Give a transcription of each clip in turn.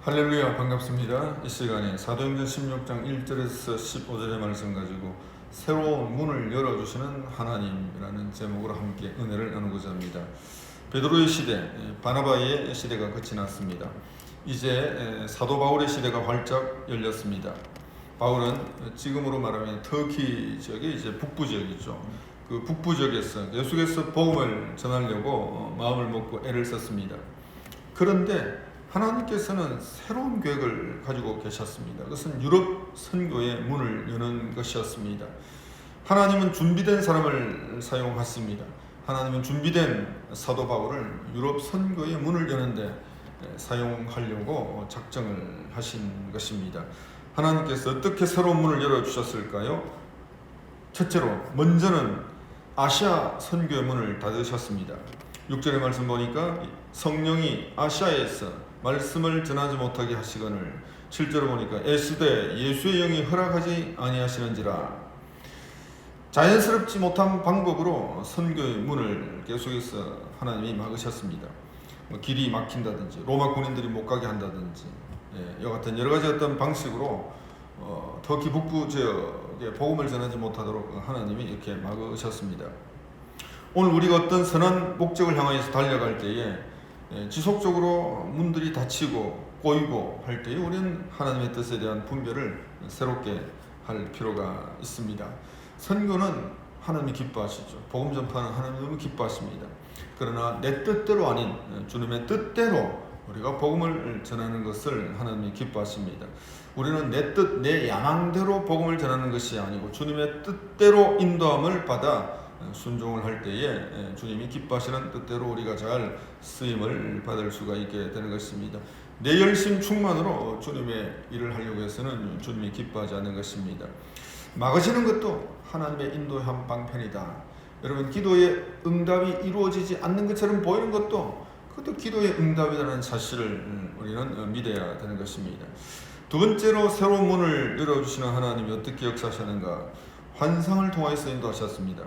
할렐루야, 반갑습니다. 이 시간에 사도행전 16장 1절에서 15절의 말씀 가지고 새로운 문을 열어주시는 하나님이라는 제목으로 함께 은혜를 나누고자 합니다. 베드로의 시대, 바나바의 시대가 끝이 났습니다. 이제 사도 바울의 시대가 활짝 열렸습니다. 바울은 지금으로 말하면 터키 지역이 이제 북부 지역이죠. 그 북부 지역에서 계속해서 복음을 전하려고 마음을 먹고 애를 썼습니다. 그런데 하나님께서는 새로운 계획을 가지고 계셨습니다. 그것은 유럽 선교의 문을 여는 것이었습니다. 하나님은 준비된 사람을 사용하십니다. 하나님은 준비된 사도 바울을 유럽 선교의 문을 여는데 사용하려고 작정을 하신 것입니다. 하나님께서 어떻게 새로운 문을 열어주셨을까요? 첫째로 먼저는 아시아 선교의 문을 닫으셨습니다. 6절의 말씀 보니까 성령이 아시아에서 말씀을 전하지 못하게 하시거늘, 7절을 보니까 애쓰되 예수의 영이 허락하지 아니하시는지라. 자연스럽지 못한 방법으로 선교의 문을 계속해서 하나님이 막으셨습니다. 길이 막힌다든지 로마 군인들이 못 가게 한다든지 이와 같은 여러 가지 어떤 방식으로 터키 북부 지역에 복음을 전하지 못하도록 하나님이 이렇게 막으셨습니다. 오늘 우리가 어떤 선한 목적을 향하여서 달려갈 때에 지속적으로 문들이 닫히고 꼬이고 할 때에 우리는 하나님의 뜻에 대한 분별을 새롭게 할 필요가 있습니다. 선교는 하나님이 기뻐하시죠. 복음 전파는 하나님이 너무 기뻐하십니다. 그러나 내 뜻대로 아닌 주님의 뜻대로 우리가 복음을 전하는 것을 하나님이 기뻐하십니다. 우리는 내 뜻, 내 야망대로 복음을 전하는 것이 아니고 주님의 뜻대로 인도함을 받아 순종을 할 때에 주님이 기뻐하시는 뜻대로 우리가 잘 쓰임을 받을 수가 있게 되는 것입니다. 내 열심 충만으로 주님의 일을 하려고 해서는 주님이 기뻐하지 않는 것입니다. 막으시는 것도 하나님의 인도의 한 방편이다. 여러분, 기도의 응답이 이루어지지 않는 것처럼 보이는 것도 그것도 기도의 응답이라는 사실을 우리는 믿어야 되는 것입니다. 두 번째로 새로운 문을 열어주시는 하나님이 어떻게 역사하시는가? 환상을 통하여서 인도하셨습니다.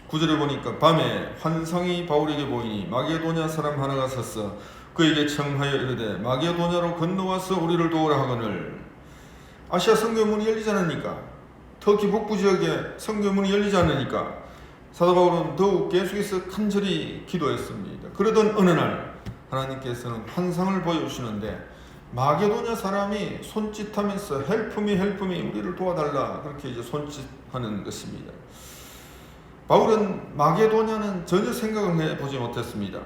9절에 보니까 밤에 환상이 바울에게 보이니 마게도냐 사람 하나가 서서 그에게 청하여 이르되 마게도냐로 건너와서 우리를 도우라 하거늘. 아시아 선교문이 열리지 않으니까, 터키 북부 지역에 선교문이 열리지 않으니까 사도 바울은 더욱 계속해서 간절히 기도했습니다. 그러던 어느 날 하나님께서는 환상을 보여주시는데 마게도냐 사람이 손짓하면서 헬프미 우리를 도와달라, 그렇게 이제 손짓하는 것입니다. 바울은 마게도냐는 전혀 생각을 해보지 못했습니다.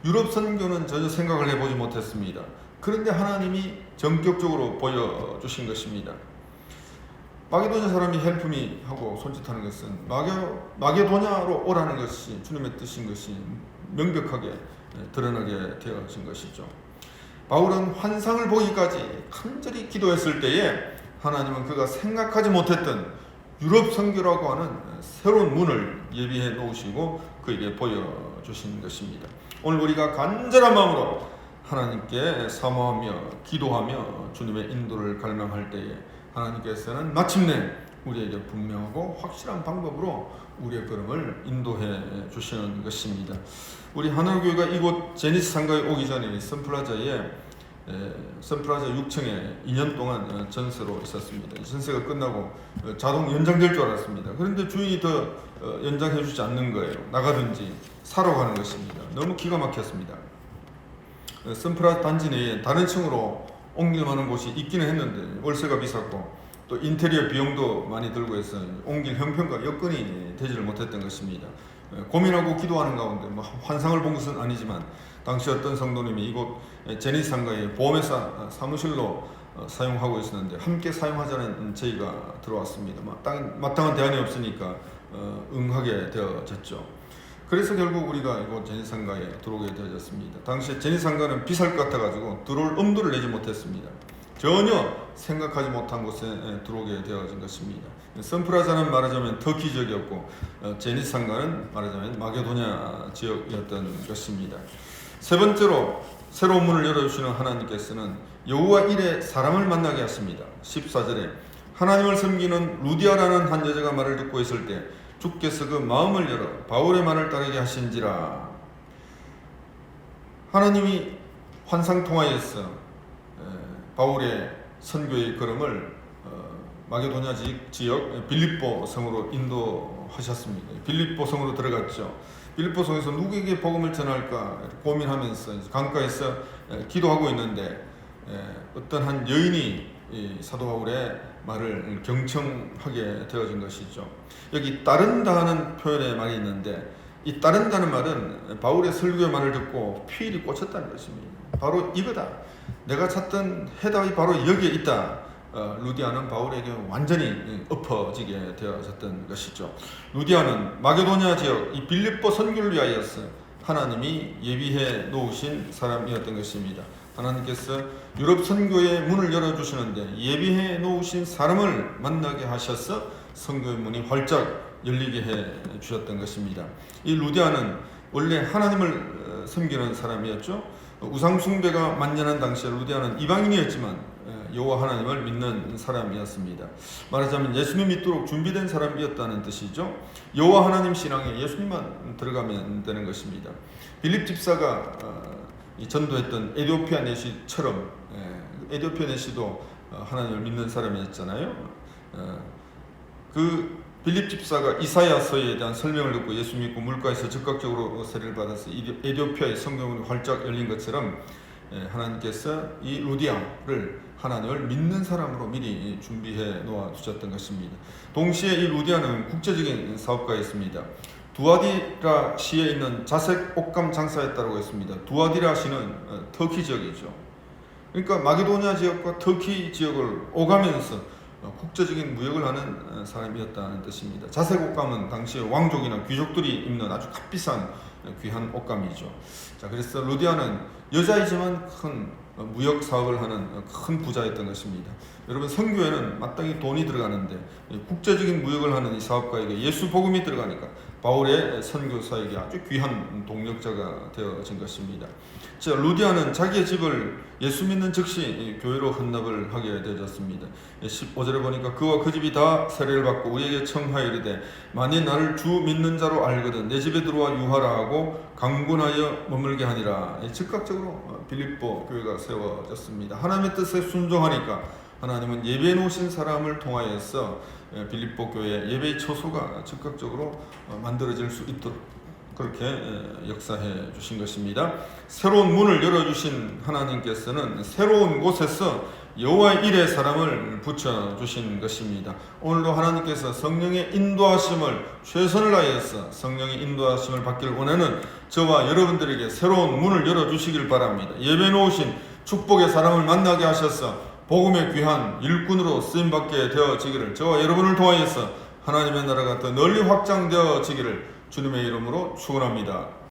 유럽 선교는 전혀 생각을 해보지 못했습니다. 그런데 하나님이 전격적으로 보여주신 것입니다. 마게도냐 사람이 헬프미 하고 손짓하는 것은 마게도냐로 오라는 것이 주님의 뜻인 것이 명백하게 드러나게 되어진 것이죠. 바울은 환상을 보기까지 간절히 기도했을 때에 하나님은 그가 생각하지 못했던 유럽 선교라고 하는 새로운 문을 예비해 놓으시고 그에게 보여주신 것입니다. 오늘 우리가 간절한 마음으로 하나님께 사모하며 기도하며 주님의 인도를 갈망할 때에 하나님께서는 마침내 우리에게 분명하고 확실한 방법으로 우리의 걸음을 인도해 주시는 것입니다. 우리 하늘교회가 이곳 제니스 상가에 오기 전에 선플라자에 선플라자 6층에 2년 동안 전세로 있었습니다. 전세가 끝나고 자동 연장될 줄 알았습니다. 그런데 주인이 더 연장해 주지 않는 거예요. 나가든지 사러 가는 것입니다. 너무 기가 막혔습니다. 선플라자 단지 내에 다른 층으로 옮길 만한 곳이 있기는 했는데 월세가 비쌌고 또 인테리어 비용도 많이 들고 해서 옮길 형편과 여건이 되지를 못했던 것입니다. 고민하고 기도하는 가운데 환상을 본 것은 아니지만 당시 어떤 성도님이 이곳 제니스 상가에 보험회사 사무실로 사용하고 있었는데 함께 사용하자는 제의가 들어왔습니다. 마땅한 대안이 없으니까 응하게 되어졌죠. 그래서 결국 우리가 이곳 제니스 상가에 들어오게 되어졌습니다. 당시 제니스 상가는 비쌀 것 같아가지고 들어올 엄두를 내지 못했습니다. 전혀 생각하지 못한 곳에 들어오게 되어진 것입니다. 선프라자는 말하자면 터키 지역이었고 제니스 상가는 말하자면 마게도냐 지역이었던 것입니다. 세 번째로 새로운 문을 열어주시는 하나님께서는 여호와 일에 사람을 만나게 하십니다. 14절에 하나님을 섬기는 루디아라는 한 여자가 말을 듣고 있을 때 주께서 그 마음을 열어 바울의 말을 따르게 하신지라. 하나님이 환상 통하여서 바울의 선교의 걸음을 마게도냐 지역 빌립보 성으로 인도하셨습니다. 빌립보 성으로 들어갔죠. 빌립보 성에서 누구에게 복음을 전할까 고민하면서 강가에서 기도하고 있는데 어떤 한 여인이 사도 바울의 말을 경청하게 되어진 것이죠. 여기 따른다 하는 표현의 말이 있는데 이 따른다는 말은 바울의 설교의 말을 듣고 피일이 꽂혔다는 것입니다. 바로 이거다. 내가 찾던 해답이 바로 여기에 있다. 루디아는 바울에게 완전히 엎어지게 되어졌던 것이죠. 루디아는 마게도냐 지역 이 빌립보 선교를 위하여서 하나님이 예비해 놓으신 사람이었던 것입니다. 하나님께서 유럽 선교의 문을 열어주시는데 예비해 놓으신 사람을 만나게 하셔서 선교의 문이 활짝 열리게 해 주셨던 것입니다. 이 루디아는 원래 하나님을 섬기는 사람이었죠. 우상 숭배가 만연한 당시에 루디아는 이방인이었지만 여호와 하나님을 믿는 사람이었습니다. 말하자면 예수님 믿도록 준비된 사람이었다는 뜻이죠. 여호와 하나님 신앙에 예수님만 들어가면 되는 것입니다. 빌립 집사가 전도했던 에디오피아 내시처럼 에디오피아 내시도 하나님을 믿는 사람이었잖아요. 그 빌립 집사가 이사야서에 대한 설명을 듣고 예수 믿고 물가에서 즉각적으로 세례를 받아서 에디오피아의 성경문이 활짝 열린 것처럼 하나님께서 이 루디아를 하나님을 믿는 사람으로 미리 준비해 놓아 두셨던 것입니다. 동시에 이 루디아는 국제적인 사업가였습니다. 두아디라 시에 있는 자색 옷감 장사였다고 했습니다. 두아디라 시는 터키 지역이죠. 그러니까 마게도냐 지역과 터키 지역을 오가면서 국제적인 무역을 하는 사람이었다는 뜻입니다. 자색 옷감은 당시에 왕족이나 귀족들이 입는 아주 값비싼 귀한 옷감이죠. 자, 그래서 루디아는 여자이지만 큰 무역 사업을 하는 큰 부자였던 것입니다. 여러분, 선교에는 마땅히 돈이 들어가는데 국제적인 무역을 하는 이 사업가에게 예수 복음이 들어가니까 바울의 선교사에게 아주 귀한 동력자가 되어진 것입니다. 자, 루디아는 자기의 집을 예수 믿는 즉시 교회로 헌납을 하게 되었습니다. 15절에 보니까 그와 그 집이 다 세례를 받고 우리에게 청하여 이르되 만일 나를 주 믿는 자로 알거든 내 집에 들어와 유하라 하고 강군하여 머물게 하니라. 즉각적으로 빌립보 교회가 세워졌습니다. 하나님의 뜻에 순종하니까 하나님은 예배해 놓으신 사람을 통하여서 빌립보 교회 예배의 처소가 즉각적으로 만들어질 수 있도록 그렇게 역사해 주신 것입니다. 새로운 문을 열어주신 하나님께서는 새로운 곳에서 여호와의 일에 사람을 붙여주신 것입니다. 오늘도 하나님께서 성령의 인도하심을 최선을 다해서 성령의 인도하심을 받기를 원하는 저와 여러분들에게 새로운 문을 열어주시길 바랍니다. 예배 놓으신 축복의 사람을 만나게 하셔서 복음의 귀한 일꾼으로 쓰임받게 되어지기를 저와 여러분을 통하여서 하나님의 나라가 더 널리 확장되어지기를 주님의 이름으로 축원합니다.